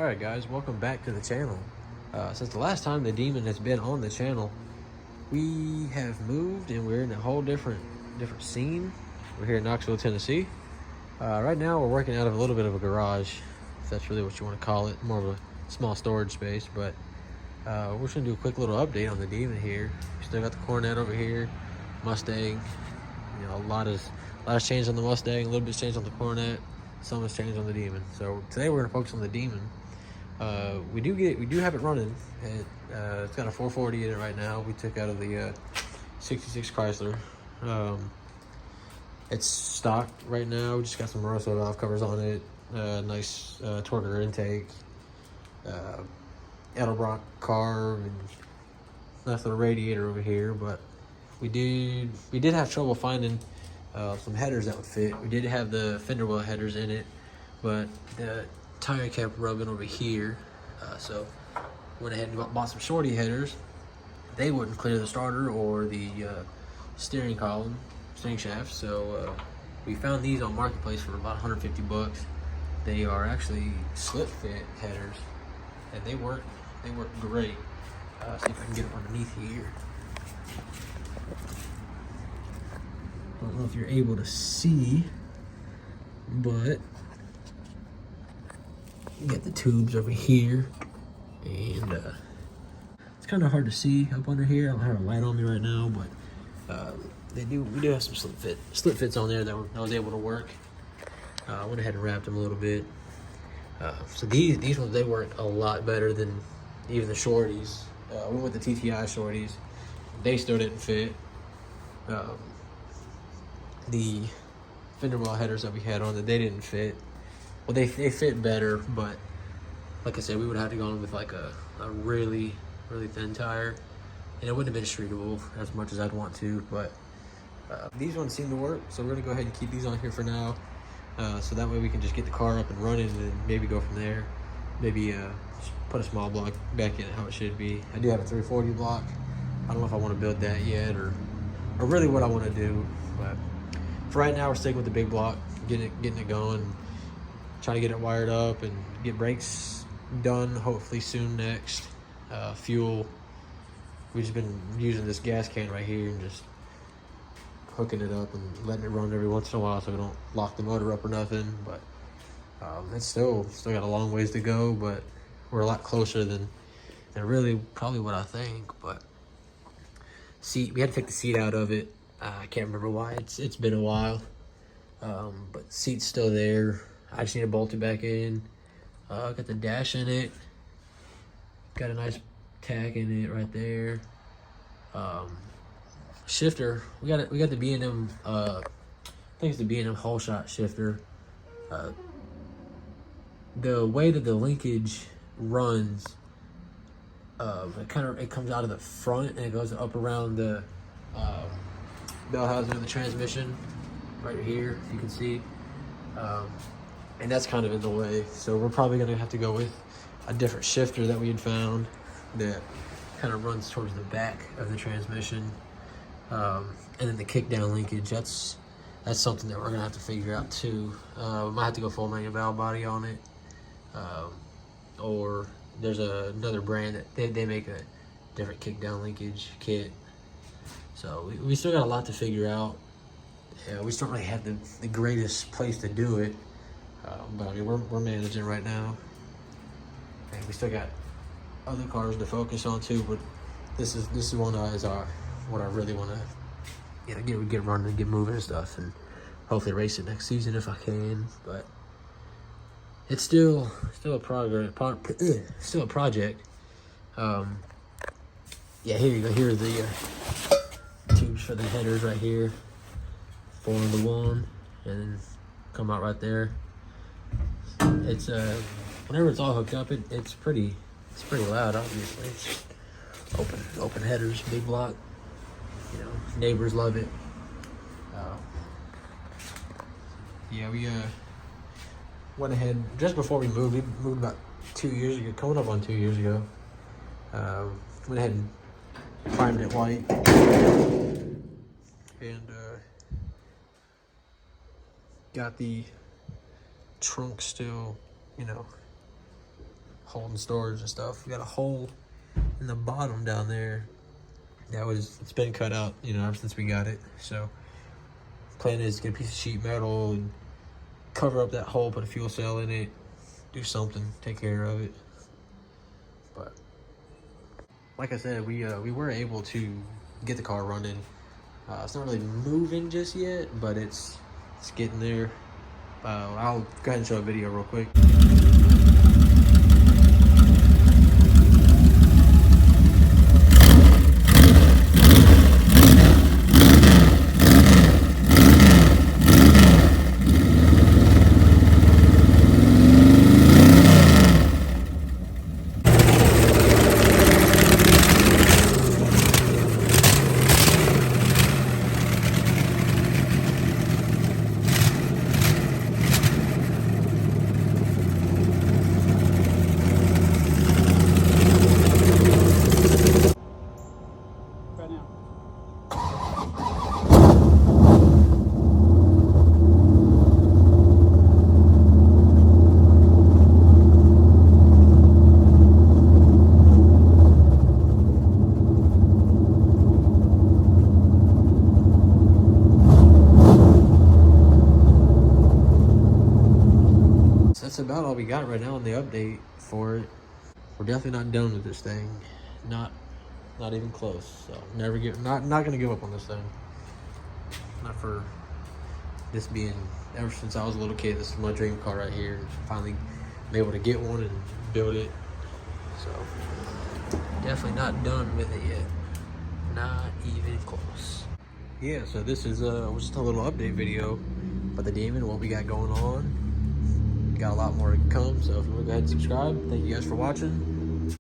Alright guys, welcome back to the channel. Since the last time the Demon has been on the channel, we have moved and we're in a whole different scene. We're here in Knoxville, Tennessee. Right now we're working out of a little bit of a garage, if that's really what you want to call it, more of a small storage space, but we're just gonna do a quick little update on the Demon here. We still got the Coronet over here, Mustang. You know, a lot has changed on the Mustang, a little bit changed on the Coronet, some has changed on the Demon. So today we're gonna focus on the Demon. We do have it running. It's got a 440 in it right now. We took out of the 66 Chrysler. It's stock right now. We just got some Moroso valve covers on it. Nice Torker intake. Edelbrock carb and nice little radiator over here. But we did have trouble finding some headers that would fit. We did have the fender well headers in it, but the tire kept rubbing over here, so went ahead and bought some shorty headers. They wouldn't clear the starter or the steering shaft, so we found these on Marketplace for about 150 bucks. They are actually slip fit headers, and they work great. See if I can get them underneath here. I don't know if you're able to see, but you get the tubes over here, and it's kind of hard to see up under here. I don't have a light on me right now, but we do have some slip fits on there that I was able to work. I went ahead and wrapped them a little bit. So these ones, they work a lot better than even the shorties. We went with the TTI shorties. They still didn't fit. The fender well headers that we had on that they didn't fit. Well, they fit better, but like I said, we would have to go on with like a really thin tire, and it wouldn't have been streetable as much as I'd want to. But these ones seem to work, so we're gonna go ahead and keep these on here for now, so that way we can just get the car up and running, and then maybe go from there. Maybe just put a small block back in it how it should be. I do have a 340 block. I don't know if I want to build that yet, or really what I want to do, but for right now we're sticking with the big block, getting it going, trying to get it wired up and get brakes done hopefully soon next. Fuel, we've just been using this gas can right here and just hooking it up and letting it run every once in a while so we don't lock the motor up or nothing. But it's still got a long ways to go, but we're a lot closer than really probably what I think. But seat, we had to take the seat out of it. I can't remember why. It's been a while, but seat's still there. I just need to bolt it back in. Got the dash in it. Got a nice tack in it right there. Shifter, we got the B&M. I think it's the B&M whole shot shifter. The way that the linkage runs, it comes out of the front and it goes up around the bell housing of the transmission right here, if you can see. And that's kind of in the way, so we're probably gonna have to go with a different shifter that we had found that kind of runs towards the back of the transmission. And then the kickdown linkage, that's something that we're gonna have to figure out too. We might have to go full manual valve body on it, or there's another brand that they make a different kickdown linkage kit. So we still got a lot to figure out. Yeah, we still don't really have the greatest place to do it, but I mean we're managing right now, and we still got other cars to focus on too. But this is one is what I really want to get running and get moving and stuff, and hopefully race it next season if I can. But it's still a still a project. Yeah, here you go. Here are the tubes for the headers right here. 4 into 1, and then come out right there. It's whenever it's all hooked up, it's pretty loud. Obviously, it's open headers, big block. You know, neighbors love it. Yeah, we went ahead just before we moved. We moved about 2 years ago, coming up on 2 years ago. Went ahead and primed it white, and got the trunk still, holding storage and stuff. We got a hole in the bottom down there. It's been cut out, you know, ever since we got it. So plan is to get a piece of sheet metal and cover up that hole, put a fuel cell in it, do something, take care of it. But like I said, we were able to get the car running. It's not really moving just yet, but it's getting there. I'll go ahead and show a video real quick. That's about all we got right now on the update for it. We're definitely not done with this thing. Not even close. So not gonna give up on this thing. Not for this being, ever since I was a little kid, this is my dream car right here. Finally been able to get one and build it. So definitely not done with it yet. Not even close. Yeah, so this is just a little update video about the Demon, what we got going on. Got a lot more to come, so if you want to go ahead and subscribe, thank you guys for watching.